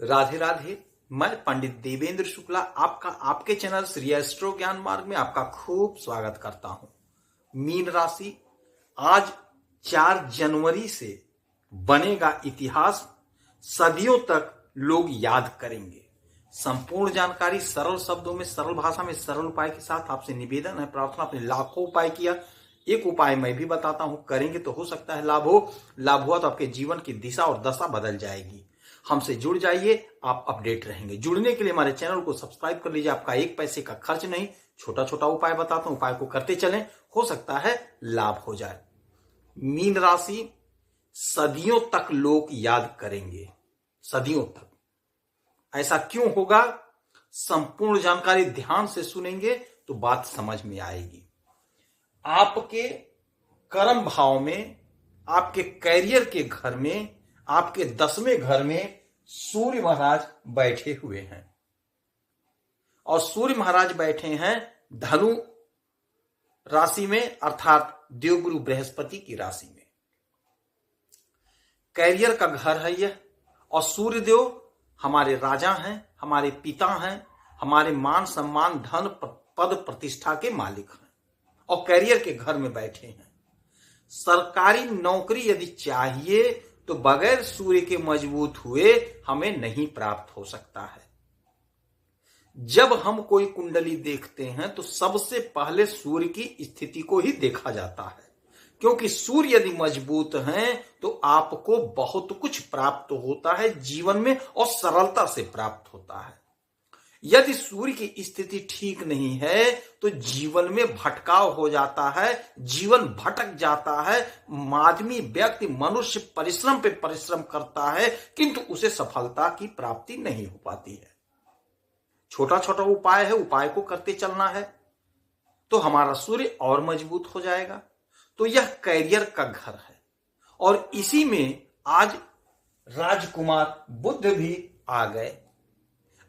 राधे राधे। मैं पंडित देवेंद्र शुक्ला आपका आपके चैनल श्री एस्ट्रो ज्ञान मार्ग में आपका खूब स्वागत करता हूं। मीन राशि, आज 4 जनवरी से बनेगा इतिहास, सदियों तक लोग याद करेंगे। संपूर्ण जानकारी सरल शब्दों में, सरल भाषा में, सरल उपाय के साथ आपसे निवेदन है, प्रार्थना। आपने लाखों उपाय किया, एक उपाय मैं भी बताता हूं, करेंगे तो हो सकता है लाभ हो। लाभ हुआ तो आपके जीवन की दिशा और दशा बदल जाएगी। हमसे जुड़ जाइए, आप अपडेट रहेंगे। जुड़ने के लिए हमारे चैनल को सब्सक्राइब कर लीजिए, आपका 1 पैसे का खर्च नहीं। छोटा छोटा उपाय बताता हूं, उपाय को करते चलें, हो सकता है लाभ हो जाए। मीन राशि, सदियों तक लोग याद करेंगे, सदियों तक। ऐसा क्यों होगा? संपूर्ण जानकारी ध्यान से सुनेंगे तो बात समझ में आएगी। आपके कर्म भाव में, आपके कैरियर के घर में, आपके 10वें घर में सूर्य महाराज बैठे हुए हैं। और सूर्य महाराज बैठे हैं धनु राशि में, अर्थात देवगुरु बृहस्पति की राशि में। कैरियर का घर है यह। और सूर्य देव हमारे राजा हैं, हमारे पिता हैं, हमारे मान सम्मान, धन, पद, प्रतिष्ठा के मालिक हैं। और कैरियर के घर में बैठे हैं। सरकारी नौकरी यदि चाहिए तो बगैर सूर्य के मजबूत हुए हमें नहीं प्राप्त हो सकता है। जब हम कोई कुंडली देखते हैं तो सबसे पहले सूर्य की स्थिति को ही देखा जाता है, क्योंकि सूर्य यदि मजबूत हैं तो आपको बहुत कुछ प्राप्त होता है जीवन में, और सरलता से प्राप्त होता है। यदि सूर्य की स्थिति ठीक नहीं है तो जीवन में भटकाव हो जाता है, जीवन भटक जाता है। आदमी, व्यक्ति, मनुष्य परिश्रम पे परिश्रम करता है, किंतु उसे सफलता की प्राप्ति नहीं हो पाती है। छोटा छोटा उपाय है, उपाय को करते चलना है तो हमारा सूर्य और मजबूत हो जाएगा। तो यह कैरियर का घर है। और इसी में आज राजकुमार बुध भी आ गए।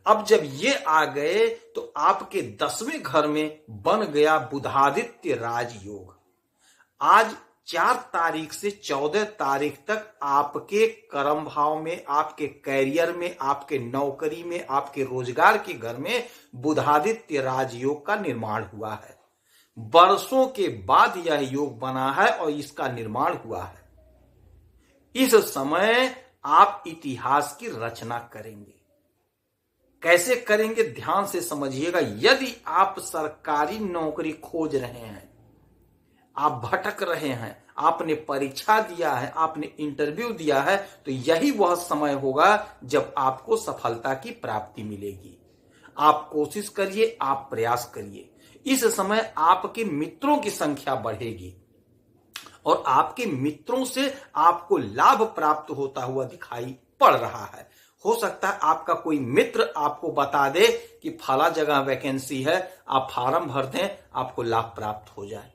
अब जब ये आ गए तो आपके 10वें घर में बन गया बुधादित्य राजयोग। आज 4 तारीख से 14 तारीख तक आपके कर्म भाव में, आपके कैरियर में, आपके नौकरी में, आपके रोजगार के घर में बुधादित्य राजयोग का निर्माण हुआ है। वर्षों के बाद यह योग बना है और इसका निर्माण हुआ है। इस समय आप इतिहास की रचना करेंगे। कैसे करेंगे, ध्यान से समझिएगा। यदि आप सरकारी नौकरी खोज रहे हैं, आप भटक रहे हैं, आपने परीक्षा दिया है, आपने इंटरव्यू दिया है, तो यही वह समय होगा जब आपको सफलता की प्राप्ति मिलेगी। आप कोशिश करिए, आप प्रयास करिए। इस समय आपके मित्रों की संख्या बढ़ेगी और आपके मित्रों से आपको लाभ प्राप्त होता हुआ दिखाई पड़ रहा है। हो सकता है आपका कोई मित्र आपको बता दे कि फला जगह वैकेंसी है, आप फॉर्म भर दें, आपको लाभ प्राप्त हो जाए।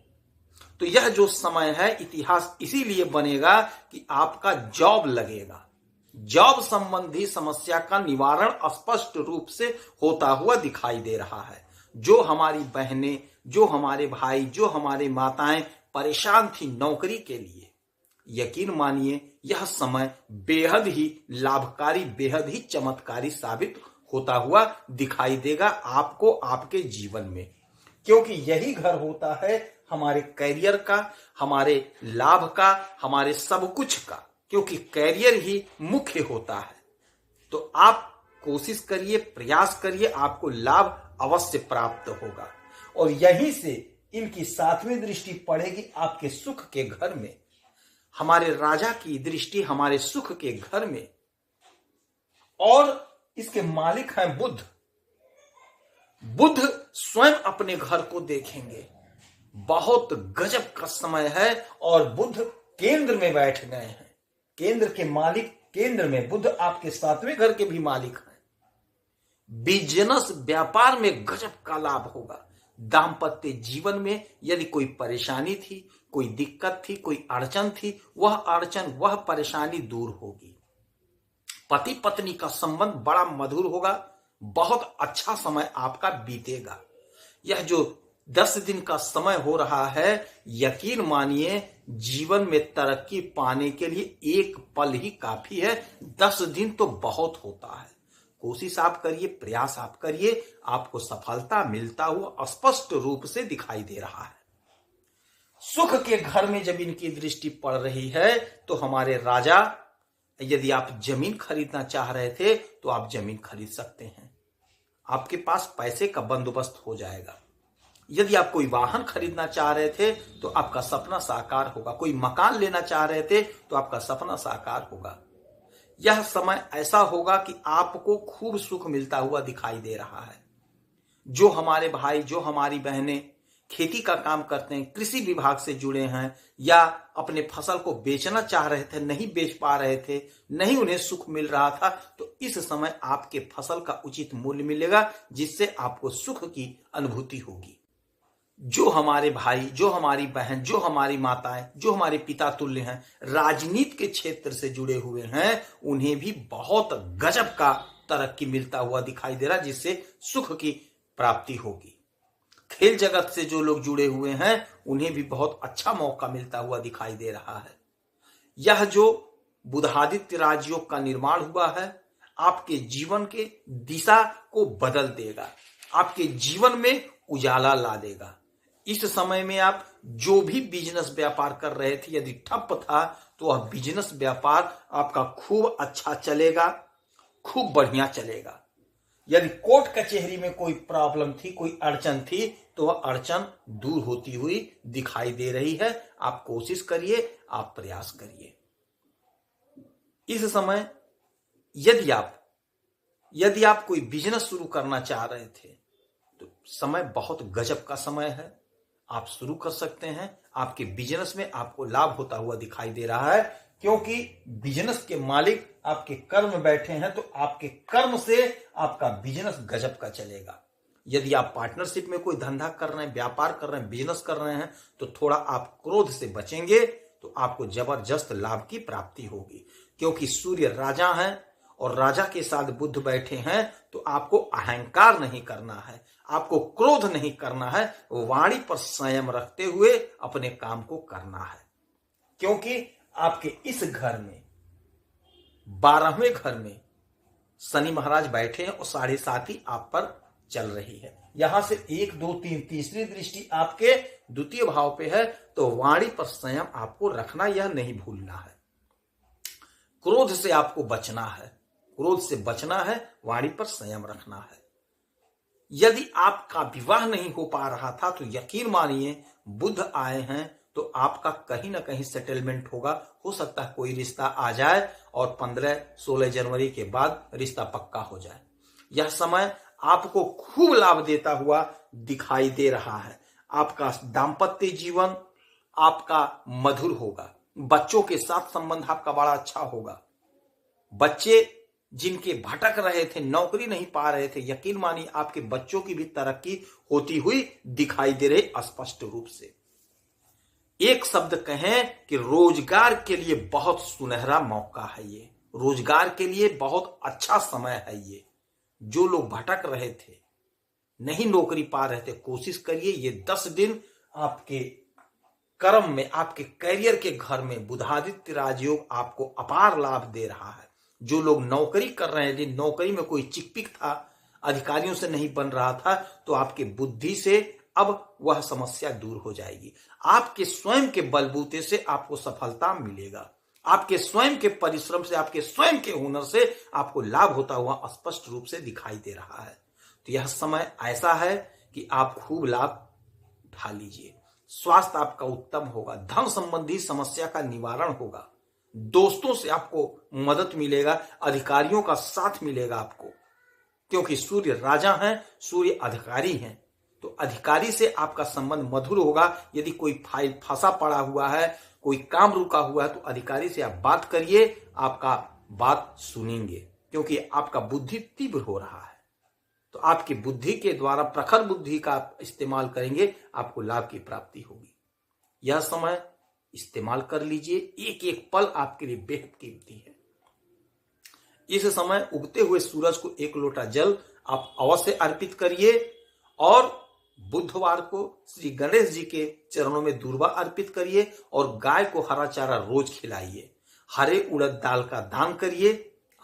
तो यह जो समय है, इतिहास इसीलिए बनेगा कि आपका जॉब लगेगा। जॉब संबंधी समस्या का निवारण स्पष्ट रूप से होता हुआ दिखाई दे रहा है। जो हमारी बहनें, जो हमारे भाई, जो हमारे माताएं परेशान थी नौकरी के लिए, यकीन मानिए यह समय बेहद ही लाभकारी, बेहद ही चमत्कारी साबित होता हुआ दिखाई देगा आपको, आपके जीवन में। क्योंकि यही घर होता है हमारे कैरियर का, हमारे लाभ का, हमारे सब कुछ का। क्योंकि कैरियर ही मुख्य होता है। तो आप कोशिश करिए, प्रयास करिए, आपको लाभ अवश्य प्राप्त होगा। और यहीं से इनकी 7वीं दृष्टि पड़ेगी आपके सुख के घर में। हमारे राजा की दृष्टि हमारे सुख के घर में, और इसके मालिक हैं बुध। बुध स्वयं अपने घर को देखेंगे। बहुत गजब का समय है और बुध केंद्र में बैठ गए हैं। केंद्र के मालिक केंद्र में, बुध आपके 7वें घर के भी मालिक हैं। बिजनेस, व्यापार में गजब का लाभ होगा। दाम्पत्य जीवन में यदि कोई परेशानी थी, कोई दिक्कत थी, कोई अड़चन थी, वह अड़चन, वह परेशानी दूर होगी। पति पत्नी का संबंध बड़ा मधुर होगा। बहुत अच्छा समय आपका बीतेगा। यह जो 10 दिन का समय हो रहा है, यकीन मानिए जीवन में तरक्की पाने के लिए एक पल ही काफी है। 10 दिन तो बहुत होता है। कोशिश आप करिए, प्रयास आप करिए, आपको सफलता मिलता हुआ स्पष्ट रूप से दिखाई दे रहा है। सुख के घर में जब इनकी दृष्टि पड़ रही है तो हमारे राजा, यदि आप जमीन खरीदना चाह रहे थे तो आप जमीन खरीद सकते हैं, आपके पास पैसे का बंदोबस्त हो जाएगा। यदि आप कोई वाहन खरीदना चाह रहे थे तो आपका सपना साकार होगा, कोई मकान लेना चाह रहे थे तो आपका सपना साकार होगा। यह समय ऐसा होगा कि आपको खूब सुख मिलता हुआ दिखाई दे रहा है। जो हमारे भाई, जो हमारी बहनें खेती का काम करते हैं, कृषि विभाग से जुड़े हैं, या अपने फसल को बेचना चाह रहे थे, नहीं बेच पा रहे थे, नहीं उन्हें सुख मिल रहा था, तो इस समय आपके फसल का उचित मूल्य मिलेगा, जिससे आपको सुख की अनुभूति होगी। जो हमारे भाई, जो हमारी बहन, जो हमारी माताएं, जो हमारे पिता तुल्य हैं, राजनीति के क्षेत्र से जुड़े हुए हैं, उन्हें भी बहुत गजब का तरक्की मिलता हुआ दिखाई दे रहा है, जिससे सुख की प्राप्ति होगी। खेल जगत से जो लोग जुड़े हुए हैं उन्हें भी बहुत अच्छा मौका मिलता हुआ दिखाई दे रहा है। यह जो बुधादित्य राजयोग का निर्माण हुआ है आपके जीवन के दिशा को बदल देगा, आपके जीवन में उजाला ला देगा। इस समय में आप जो भी बिजनेस व्यापार कर रहे थे, यदि ठप था तो वह बिजनेस व्यापार आपका खूब अच्छा चलेगा, खूब बढ़िया चलेगा। यदि कोर्ट कचहरी में कोई प्रॉब्लम थी, कोई अड़चन थी, तो वह अड़चन दूर होती हुई दिखाई दे रही है। आप कोशिश करिए, आप प्रयास करिए। इस समय यदि आप कोई बिजनेस शुरू करना चाह रहे थे तो समय बहुत गजब का समय है, आप शुरू कर सकते हैं। आपके बिजनेस में आपको लाभ होता हुआ दिखाई दे रहा है, क्योंकि बिजनेस के मालिक आपके कर्म में बैठे हैं, तो आपके कर्म से आपका बिजनेस गजब का चलेगा। यदि आप पार्टनरशिप में कोई धंधा कर रहे हैं, व्यापार कर रहे हैं, बिजनेस कर रहे हैं, तो थोड़ा आप क्रोध से बचेंगे तो आपको जबरदस्त लाभ की प्राप्ति होगी, क्योंकि सूर्य राजा हैं और राजा के साथ बुध बैठे हैं। तो आपको अहंकार नहीं करना है, आपको क्रोध नहीं करना है, वाणी पर संयम रखते हुए अपने काम को करना है, क्योंकि आपके इस घर में 12वें घर में शनि महाराज बैठे हैं और 7.5 आप पर चल रही है। यहां से 1, 2, 3 तीसरी दृष्टि आपके द्वितीय भाव पे है, तो वाणी पर संयम आपको रखना, यह नहीं भूलना है। क्रोध से आपको बचना है, क्रोध से बचना है, वाणी पर संयम रखना है। यदि आपका विवाह नहीं हो पा रहा था तो यकीन मानिए बुध आए हैं तो आपका कहीं ना कहीं सेटलमेंट होगा। हो सकता है कोई रिश्ता आ जाए और 15-16 जनवरी के बाद रिश्ता पक्का हो जाए। यह समय आपको खूब लाभ देता हुआ दिखाई दे रहा है। आपका दाम्पत्य जीवन आपका मधुर होगा, बच्चों के साथ संबंध आपका बड़ा अच्छा होगा। बच्चे जिनके भटक रहे थे, नौकरी नहीं पा रहे थे, यकीन मानिए आपके बच्चों की भी तरक्की होती हुई दिखाई दे रही स्पष्ट रूप से। एक शब्द कहें कि रोजगार के लिए बहुत सुनहरा मौका है ये, रोजगार के लिए बहुत अच्छा समय है ये। जो लोग भटक रहे थे, नहीं नौकरी पा रहे थे, कोशिश करिए ये 10 दिन आपके कर्म में, आपके कैरियर के घर में बुधादित्य राजयोग आपको अपार लाभ दे रहा है। जो लोग नौकरी कर रहे हैं, नौकरी में कोई चिकपिक था, अधिकारियों से नहीं बन रहा था, तो आपके बुद्धि से अब वह समस्या दूर हो जाएगी। आपके स्वयं के बलबूते से आपको सफलता मिलेगा, आपके स्वयं के परिश्रम से, आपके स्वयं के हुनर से आपको लाभ होता हुआ स्पष्ट रूप से दिखाई दे रहा है। तो यह समय ऐसा है कि आप खूब लाभ उठा लीजिए। स्वास्थ्य आपका उत्तम होगा, धन संबंधी समस्या का निवारण होगा, दोस्तों से आपको मदद मिलेगा, अधिकारियों का साथ मिलेगा आपको, क्योंकि सूर्य राजा हैं, सूर्य अधिकारी हैं, तो अधिकारी से आपका संबंध मधुर होगा। यदि कोई फाइल फंसा पड़ा हुआ है, कोई काम रुका हुआ है, तो अधिकारी से आप बात करिए, आपका बात सुनेंगे, क्योंकि आपका बुद्धि तीव्र हो रहा है। तो आपकी बुद्धि के द्वारा, प्रखर बुद्धि का इस्तेमाल करेंगे, आपको लाभ की प्राप्ति होगी। यह समय इस्तेमाल कर लीजिए, एक एक पल आपके लिए बेहद कीमती है। इस समय उगते हुए सूरज को 1 लोटा जल आप अवश्य अर्पित करिए, और बुधवार को श्री गणेश जी के चरणों में दूर्वा अर्पित करिए, और गाय को हरा चारा रोज खिलाइए। हरे उड़द दाल का दान करिए,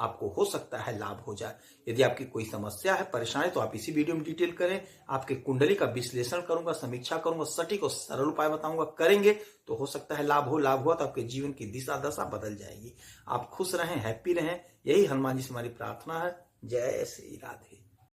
आपको हो सकता है लाभ हो जाए। यदि आपकी कोई समस्या है, परेशानी, तो आप इसी वीडियो में डिटेल करें। आपके कुंडली का विश्लेषण करूंगा, समीक्षा करूंगा, सटीक और सरल उपाय बताऊंगा। करेंगे तो हो सकता है लाभ हो। लाभ हुआ तो आपके जीवन की दिशा दशा बदल जाएगी। आप खुश रहें, हैप्पी रहें, यही हनुमान जी से हमारी प्रार्थना है। जय श्री राधे।